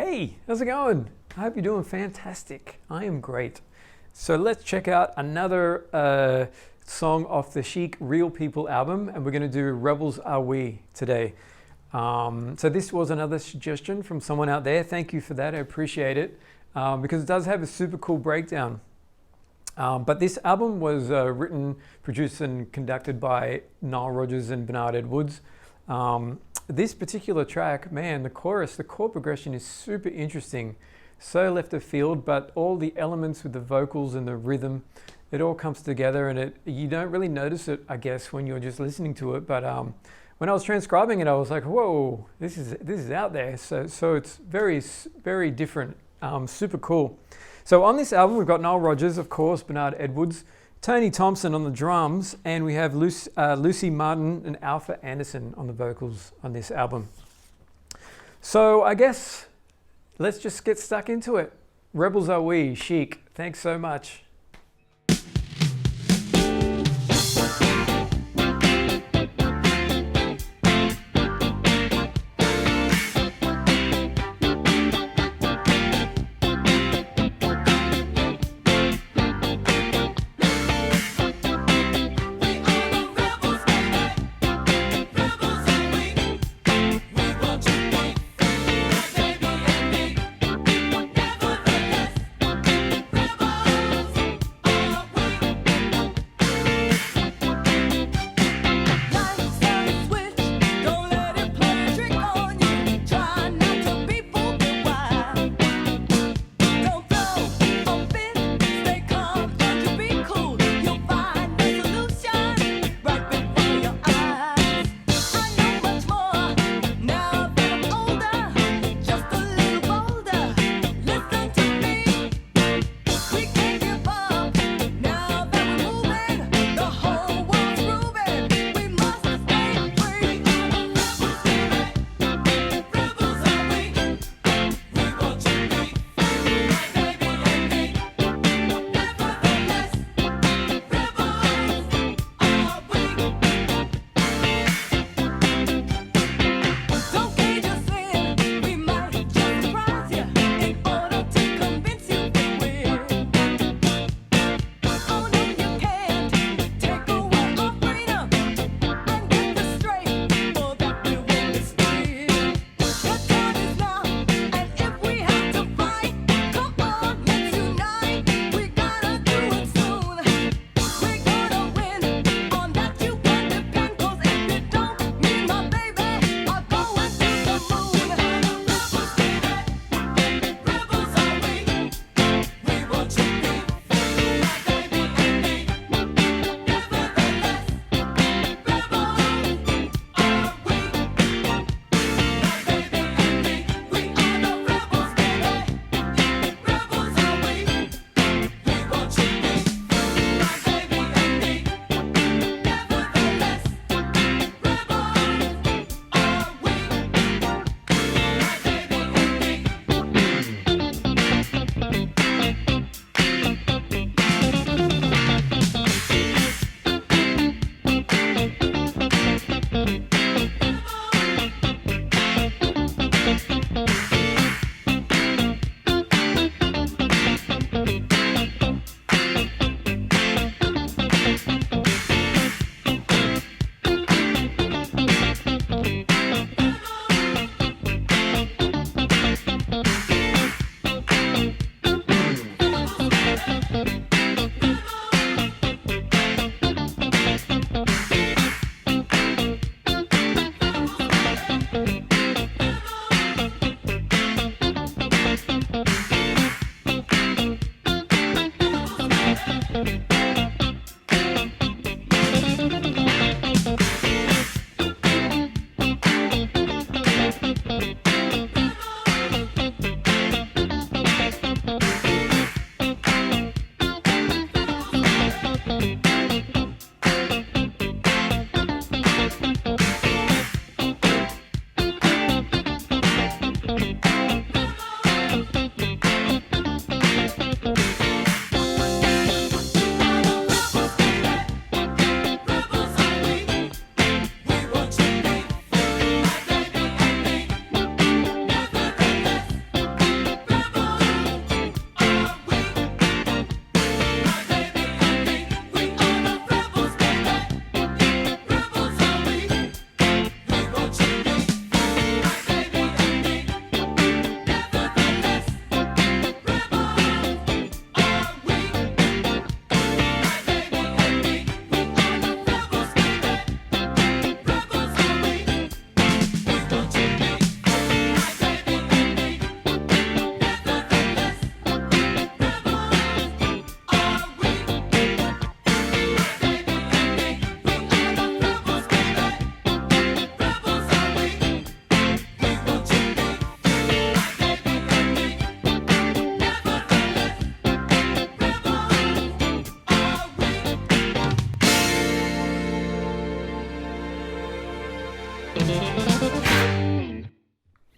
Hey, how's it going? I hope you're doing fantastic. I am great. So let's check out another song off the Chic Real People album, and we're going to do Rebels Are We today. So this was another suggestion from someone out there. Thank you for that. I appreciate it because it does have a super cool breakdown. But this album was written, produced, and conducted by Nile, Rodgers, and Bernard Edwards. This particular track, man, the chorus, the chord progression is super interesting. So left of field, but all the elements with the vocals and the rhythm, it all comes together, and you don't really notice it, I guess, when you're just listening to it. But when I was transcribing it, I was like, whoa, this is out there. So it's very, very different, super cool. So on this album, we've got Nile Rodgers, of course, Bernard Edwards, Tony Thompson on the drums, and we have Lucy Martin and Alpha Anderson on the vocals on this album. So I guess let's just get stuck into it. Rebels Are We, Chic. Thanks so much.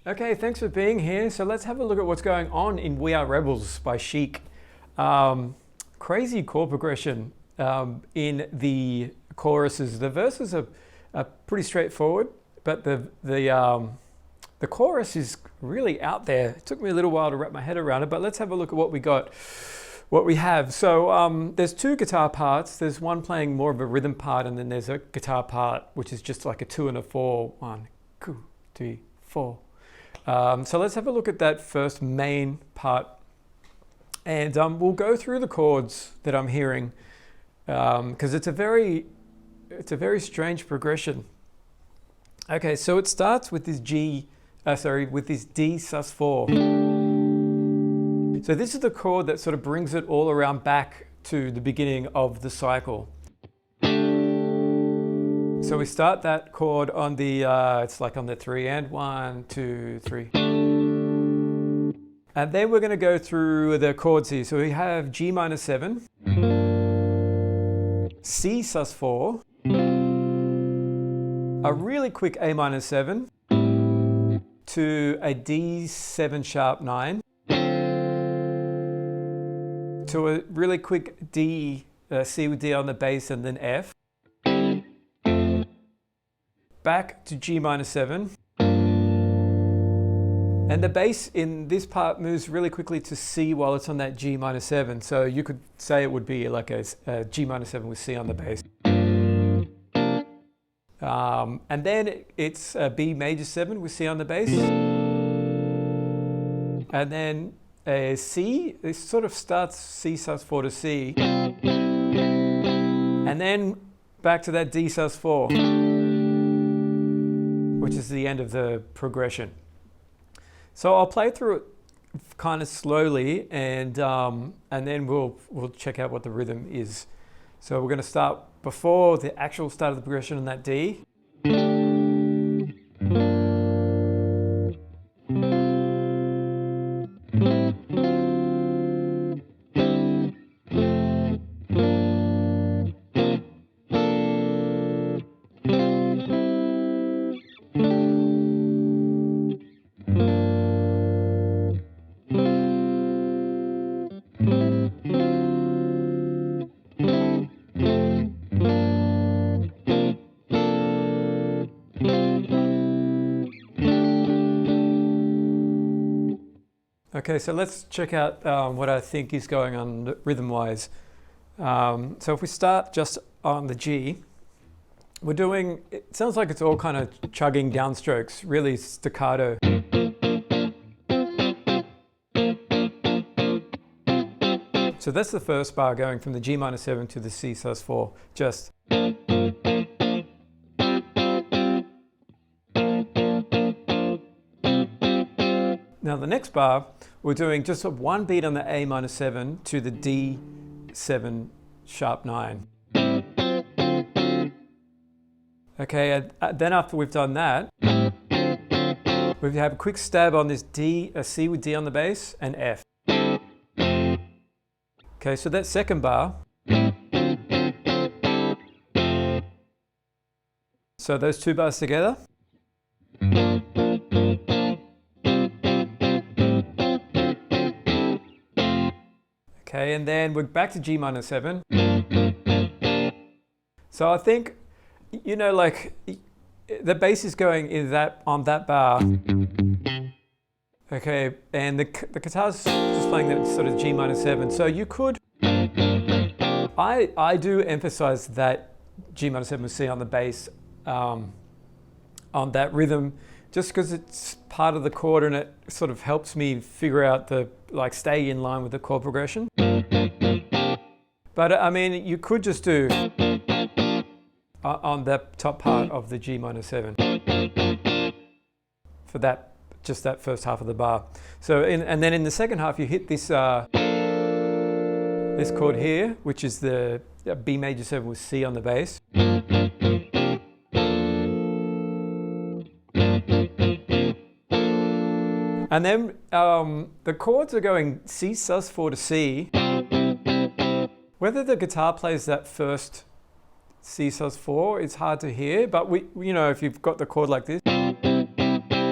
Okay, thanks for being here. So let's have a look at what's going on in We Are Rebels by Chic. Crazy chord progression in the choruses. The verses are pretty straightforward, but the chorus is really out there. It took me a little while to wrap my head around it, but let's have a look at what we got. What we have. So there's two guitar parts. There's one playing more of a rhythm part, and then there's a guitar part which is just like a 2 and a 4. 1, 2, 3, 4. So let's have a look at that first main part, and we'll go through the chords that I'm hearing because it's a very strange progression. Okay, so it starts with this with this D sus4. So this is the chord that sort of brings it all around back to the beginning of the cycle. So we start that chord on the, it's like on the 3 and 1, 2, 3. And then we're going to go through the chords here. So we have G minor 7, C sus4, a really quick A minor 7 to a D7 sharp 9, to a really quick D, C with D on the bass, and then F. Back to G minor 7. And the bass in this part moves really quickly to C while it's on that G minor 7. So you could say it would be like a G minor 7 with C on the bass. And then it's a B major 7 with C on the bass. And then a C, it sort of starts C sus4 to C. And then back to that D sus4, which is the end of the progression. So I'll play through it kind of slowly, and then we'll check out what the rhythm is. So we're going to start before the actual start of the progression on that D. Okay, so let's check out what I think is going on rhythm-wise. So if we start just on the G, we're doing, it sounds like it's all kind of chugging downstrokes, really staccato. So that's the first bar, going from the G minor 7 to the C sus4, just. Now the next bar, we're doing just one beat on the A minor 7 to the D7 sharp 9. Okay, and then after we've done that, we have a quick stab on this D, a C with D on the bass, and F. Okay, so that second bar, so those two bars together. Okay, and then we're back to G minor 7. So I think, you know, like the bass is going in that, on that bar. Okay, and the guitar's just playing that sort of G minor 7. So you could, I do emphasize that G minor 7 with C on the bass on that rhythm, just because it's part of the chord and it sort of helps me figure out stay in line with the chord progression. But I mean, you could just do on that top part of the G minor 7 for that, just that first half of the bar. So, and then in the second half, you hit this this chord here, which is the B major 7 with C on the bass. And then the chords are going C sus4 to C. Whether the guitar plays that first C sus4, it's hard to hear, but you know, if you've got the chord like this,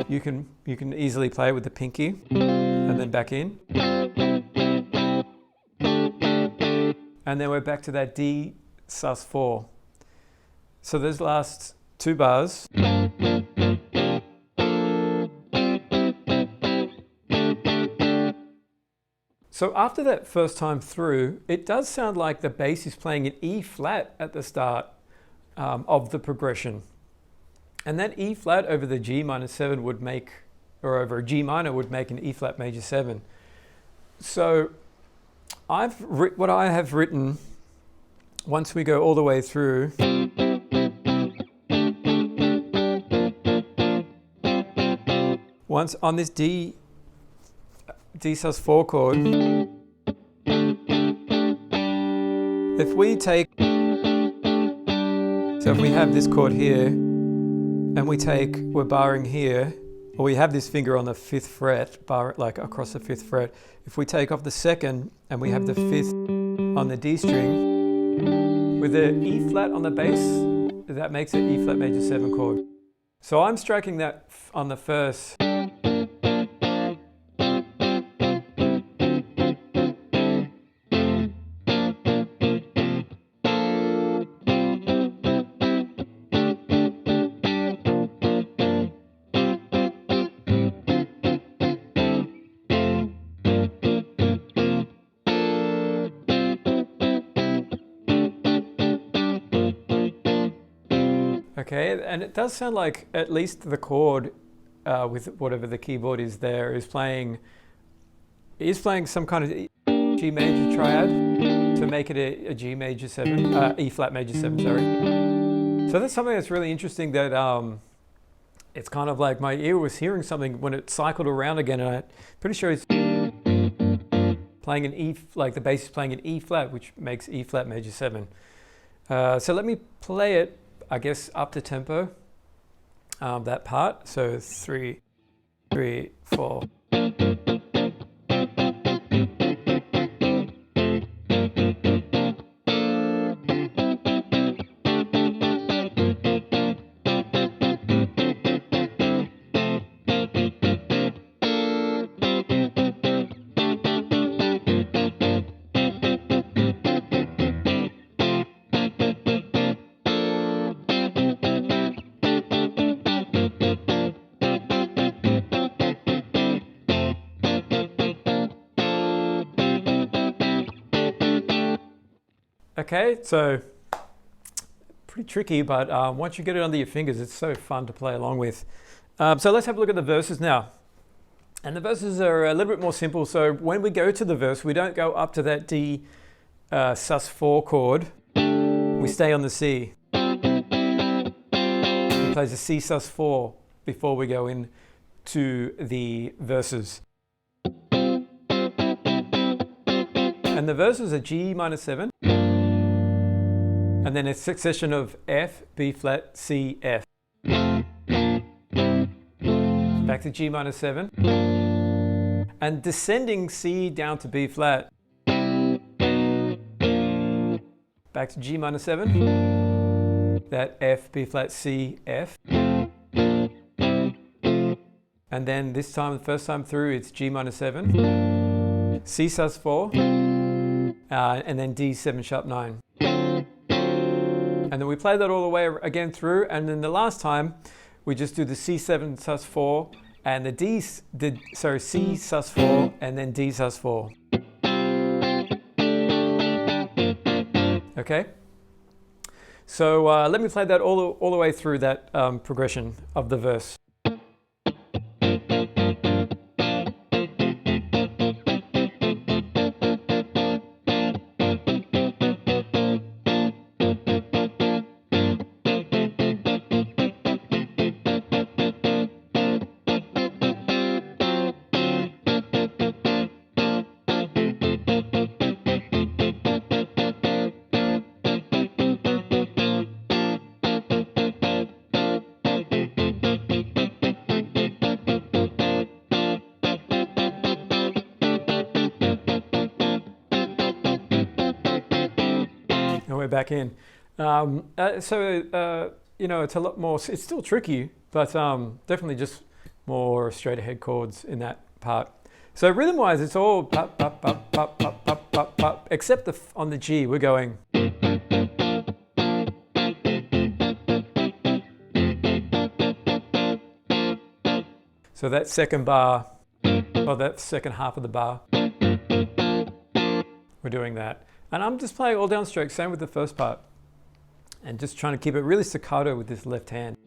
You can easily play it with the pinky and then back in. And then we're back to that D sus4. So those last 2 bars. So after that first time through, it does sound like the bass is playing an E flat at the start of the progression. And that E flat over the G minor 7 would make, or over a G minor would make an E flat major 7. So what I have written, once we go all the way through, once on this D sus4 chord, if we take, so if we have this chord here, and we're barring here, or we have this finger on the 5th fret, bar like across the 5th fret. If we take off the 2nd and we have the 5th on the D string, with the E flat on the bass, that makes it E flat major 7 chord. So I'm striking that on the first. Okay, and it does sound like at least the chord with whatever the keyboard is there is playing some kind of G major triad to make it a G major 7, E flat major 7, sorry. So that's something that's really interesting, that it's kind of like my ear was hearing something when it cycled around again, and I'm pretty sure it's playing an E, like the bass is playing an E flat, which makes E flat major 7. So let me play it, I guess, up to tempo, that part. So 3, 3, 4. Okay, so pretty tricky, but once you get it under your fingers, it's so fun to play along with. So let's have a look at the verses now. And the verses are a little bit more simple. So when we go to the verse, we don't go up to that D sus4 chord. We stay on the C. He plays a C sus4 before we go in to the verses. And the verses are G minor 7. And then a succession of F, B flat, C, F. Back to G minor 7. And descending C down to B flat. Back to G minor 7. That F, B flat, C, F. And then this time, the first time through, it's G minor 7. C sus4. And then D 7 sharp 9. And then we play that all the way again through, and then the last time we just do the C7 sus4 and the C sus4 and then D sus4. Okay, so let me play that all the way through that progression of the verse. Back in. You know, it's a lot more, it's still tricky, but definitely just more straight ahead chords in that part. So rhythm-wise, it's all pop, pop, pop, pop, pop, pop, pop, pop, except on the G, we're going. So that second bar, or that second half of the bar, we're doing that. And I'm just playing all downstroke, same with the first part. And just trying to keep it really staccato with this left hand.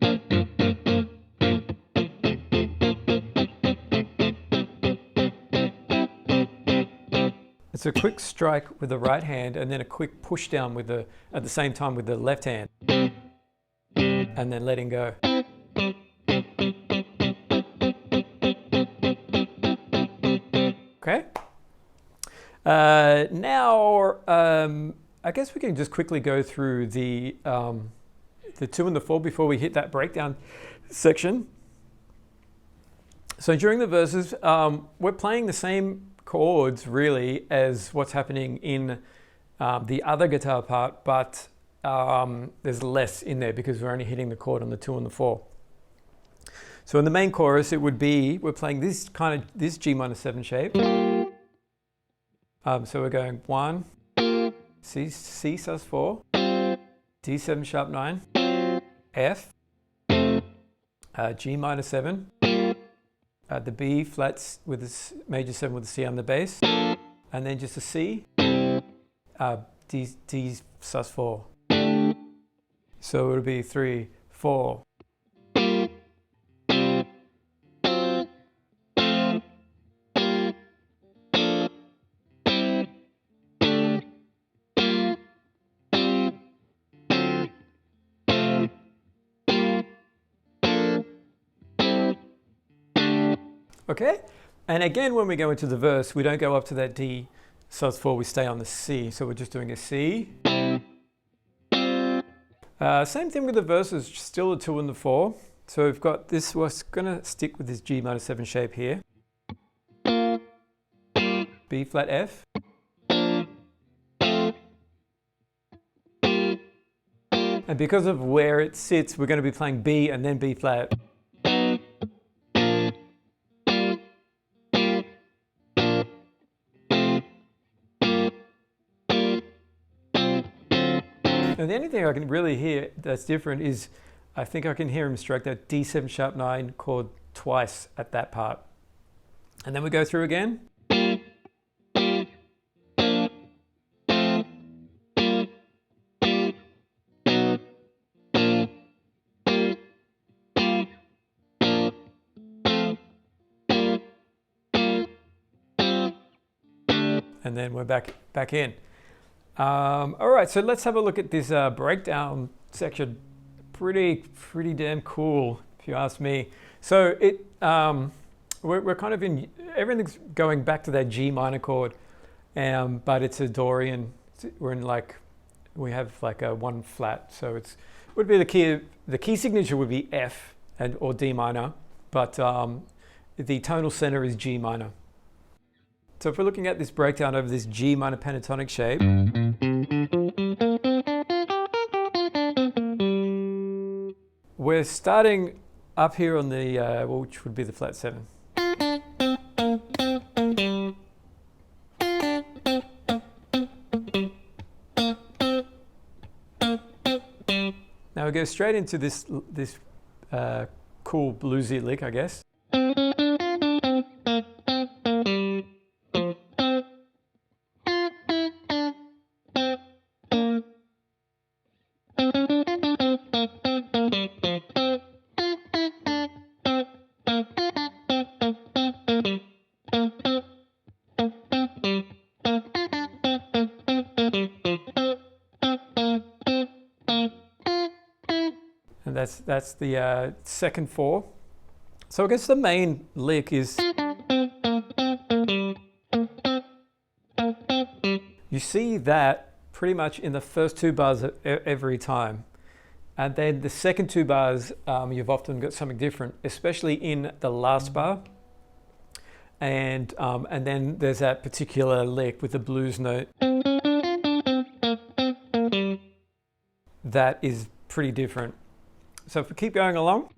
It's a quick strike with the right hand and then a quick push down with at the same time with the left hand. And then letting go. Okay. Now, I guess we can just quickly go through the 2 and the 4 before we hit that breakdown section. So during the verses, we're playing the same chords really as what's happening in the other guitar part, but there's less in there because we're only hitting the chord on the 2 and the 4. So in the main chorus, it would be, we're playing this G minor 7 shape. So we're going 1, C sus 4, D7 sharp 9, F, G minor 7, the B flats with the major 7 with the C on the bass, and then just a C, D sus 4. So it would be 3, 4. Okay, and again when we go into the verse, we don't go up to that D sus 4, we stay on the C, so we're just doing a C. Same thing with the verses, still a 2 and the 4. So we've got this, we're going to stick with this G minor 7 shape here. B flat F. And because of where it sits, we're going to be playing B and then B flat. And the only thing I can really hear that's different is I think I can hear him strike that D7 sharp 9 chord twice at that part. And then we go through again. And then we're back in. All right, so let's have a look at this breakdown section. Pretty damn cool, if you ask me. So we're kind of in, everything's going back to that G minor chord, but it's a Dorian. We're in we have like a 1 flat, so would be the key signature would be F or D minor, but the tonal center is G minor. So if we're looking at this breakdown over this G minor pentatonic shape, we're starting up here on the, which would be the flat 7. Now we go straight into this cool bluesy lick, I guess. And that's the second 4. So I guess the main lick is, you see that pretty much in the first 2 bars every time. And then the second 2 bars, you've often got something different, especially in the last bar. And then there's that particular lick with the blues note. That is pretty different. So if we keep going along.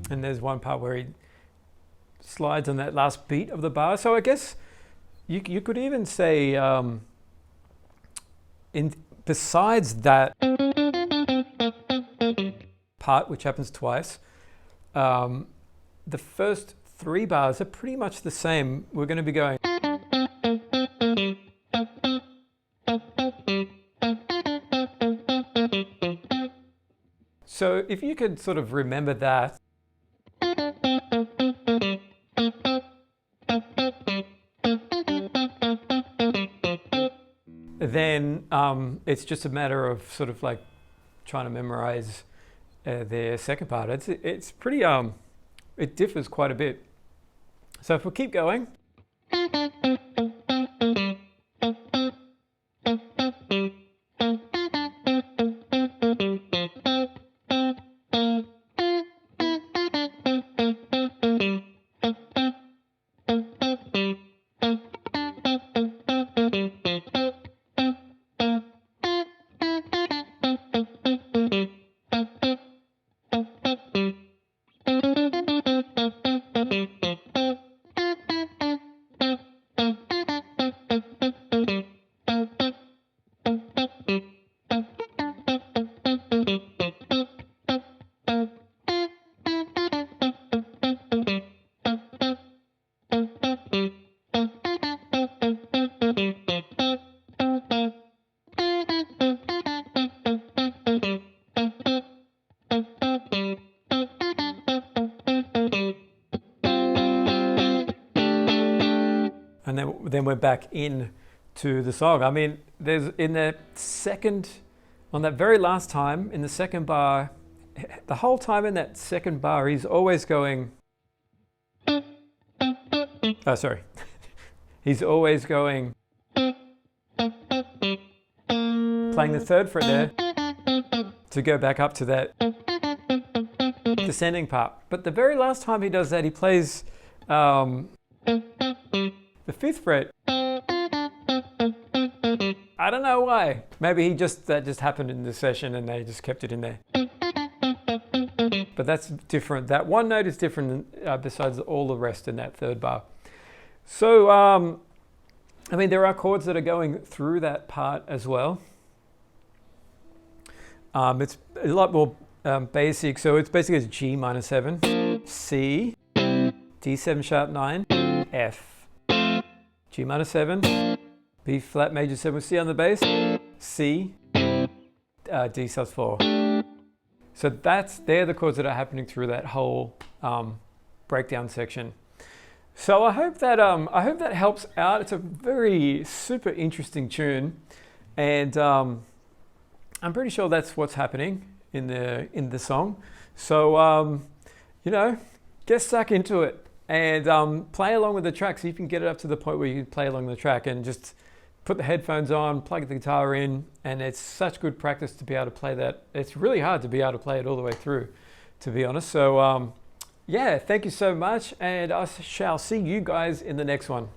And there's one part where he slides on that last beat of the bar. So I guess you could even say, besides that part, which happens twice, the first 3 bars are pretty much the same. We're going to be going. So if you could sort of remember that, then it's just a matter of sort of like trying to memorize their second part. It's pretty, it differs quite a bit. So if we keep going. And then we're back in to the song. I mean, there's in the second, on that very last time, in the second bar, the whole time in that second bar, he's always going, oh, sorry. He's always going, playing the third fret there to go back up to that descending part. But the very last time he does that, he plays the 5th fret. I don't know why. Maybe that just happened in the session and they just kept it in there. But that's different. That one note is different besides all the rest in that third bar. So, I mean, there are chords that are going through that part as well. It's a lot more basic. So it's basically it's G minor 7, C, D7 sharp 9, F. G minor 7, B flat major 7 with C on the bass, C, D sus 4. So they're the chords that are happening through that whole breakdown section. So I hope that helps out. It's a very super interesting tune, and I'm pretty sure that's what's happening in the song. So get stuck into it. And play along with the track, so you can get it up to the point where you can play along the track and just put the headphones on, plug the guitar in, and it's such good practice to be able to play that. It's really hard to be able to play it all the way through, to be honest. So yeah, thank you so much, and I shall see you guys in the next one.